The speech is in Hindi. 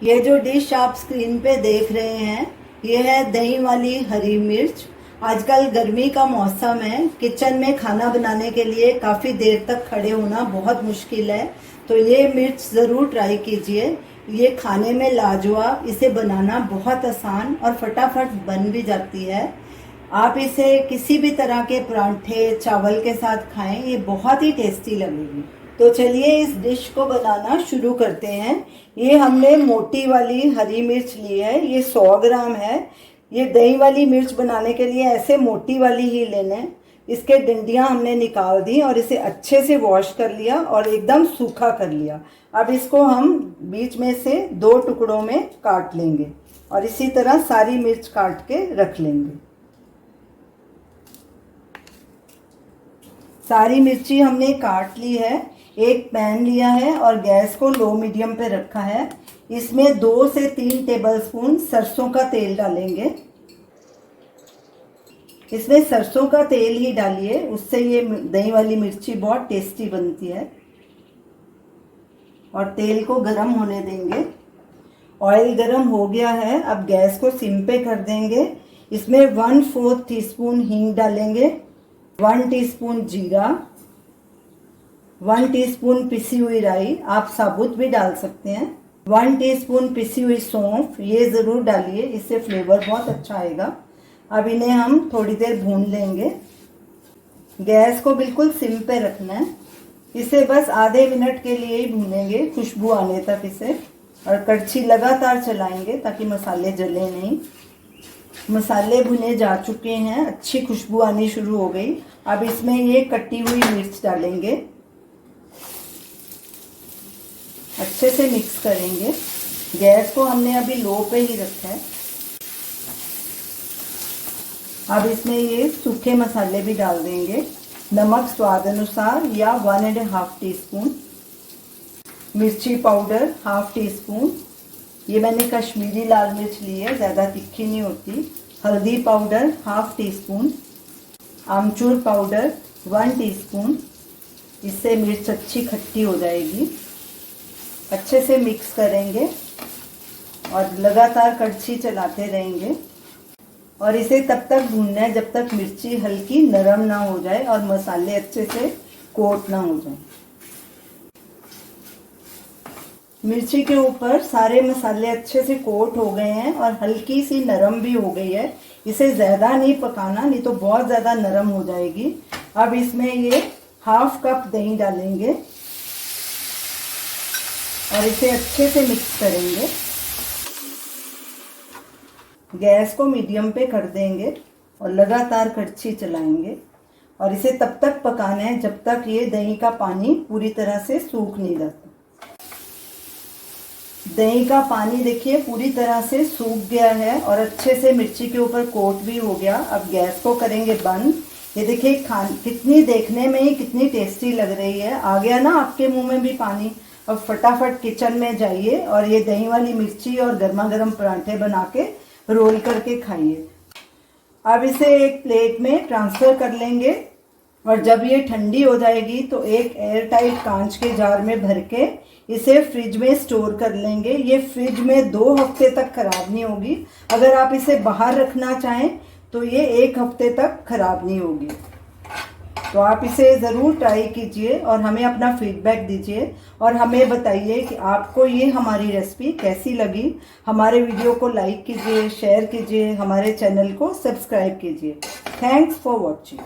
ये जो डिश आप स्क्रीन पे देख रहे हैं ये है दही वाली हरी मिर्च। आजकल गर्मी का मौसम है, किचन में खाना बनाने के लिए काफ़ी देर तक खड़े होना बहुत मुश्किल है, तो ये मिर्च ज़रूर ट्राई कीजिए। ये खाने में लाजवाब, इसे बनाना बहुत आसान और फटाफट बन भी जाती है। आप इसे किसी भी तरह के परांठे चावल के साथ खाएं, ये बहुत ही टेस्टी लगेगी। तो चलिए इस डिश को बनाना शुरू करते हैं। ये हमने मोटी वाली हरी मिर्च ली है, ये 100 ग्राम है। ये दही वाली मिर्च बनाने के लिए ऐसे मोटी वाली ही लेने। इसके डंडियां हमने निकाल दी और इसे अच्छे से वॉश कर लिया और एकदम सूखा कर लिया। अब इसको हम बीच में से 2 टुकड़ों में काट लेंगे और इसी तरह सारी मिर्च काट के रख लेंगे। सारी मिर्ची हमने काट ली है। एक पैन लिया है और गैस को लो मीडियम पे रखा है। इसमें 2 से 3 टेबलस्पून सरसों का तेल डालेंगे। इसमें सरसों का तेल ही डालिए, उससे ये दही वाली मिर्ची बहुत टेस्टी बनती है। और तेल को गरम होने देंगे। ऑयल गरम हो गया है, अब गैस को सिम पे कर देंगे। इसमें 1/4 टीस्पून हींग डालेंगे, 1 टीस्पून जीरा, 1 टीस्पून पिसी हुई राई, आप साबुत भी डाल सकते हैं, 1 टीस्पून पिसी हुई सौंफ, ये ज़रूर डालिए, इससे फ्लेवर बहुत अच्छा आएगा। अब इन्हें हम थोड़ी देर भून लेंगे। गैस को बिल्कुल सिम पे रखना है। इसे बस आधे मिनट के लिए ही भूनेंगे, खुशबू आने तक इसे, और कड़छी लगातार चलाएंगे ताकि मसाले जले नहीं। मसाले भुने जा चुके हैं, अच्छी खुशबू आनी शुरू हो गई। अब इसमें ये कटी हुई मिर्च डालेंगे, अच्छे से मिक्स करेंगे। गैस को हमने अभी लो पे ही रखा है। अब इसमें ये सूखे मसाले भी डाल देंगे। नमक स्वाद अनुसार या 1.5 टीस्पून, मिर्ची पाउडर 1/2 टीस्पून, ये मैंने कश्मीरी लाल मिर्च ली है, ज़्यादा तीखी नहीं होती। हल्दी पाउडर 1/2 टीस्पून, आमचूर पाउडर 1 टीस्पून, इससे मिर्च अच्छी खट्टी हो जाएगी। अच्छे से मिक्स करेंगे और लगातार कड़छी चलाते रहेंगे। और इसे तब तक भूनना है जब तक मिर्ची हल्की नरम ना हो जाए और मसाले अच्छे से कोट ना हो जाए। मिर्ची के ऊपर सारे मसाले अच्छे से कोट हो गए हैं और हल्की सी नरम भी हो गई है। इसे ज़्यादा नहीं पकाना, नहीं तो बहुत ज़्यादा नरम हो जाएगी। अब इसमें ये 1/2 कप दही डालेंगे और इसे अच्छे से मिक्स करेंगे। गैस को मीडियम पे कर देंगे और लगातार कड़छी चलाएंगे और इसे तब तक पकाना है जब तक ये दही का पानी पूरी तरह से सूख नहीं जाता। दही का पानी देखिए पूरी तरह से सूख गया है और अच्छे से मिर्ची के ऊपर कोट भी हो गया। अब गैस को करेंगे बंद। ये देखिए कितनी देखने में ही कितनी टेस्टी लग रही है। आ गया ना आपके मुंह में भी पानी। अब फटाफट किचन में जाइए और ये दही वाली मिर्ची और गर्मा गर्म परांठे बना के रोल करके खाइए। अब इसे एक प्लेट में ट्रांसफ़र कर लेंगे और जब ये ठंडी हो जाएगी तो एक एयर टाइट कांच के जार में भर के इसे फ्रिज में स्टोर कर लेंगे। ये फ्रिज में 2 हफ्ते तक खराब नहीं होगी। अगर आप इसे बाहर रखना चाहें तो ये 1 हफ्ते तक खराब नहीं होगी। तो आप इसे ज़रूर ट्राई कीजिए और हमें अपना फीडबैक दीजिए और हमें बताइए कि आपको ये हमारी रेसिपी कैसी लगी। हमारे वीडियो को लाइक कीजिए, शेयर कीजिए, हमारे चैनल को सब्सक्राइब कीजिए। Thanks for watching.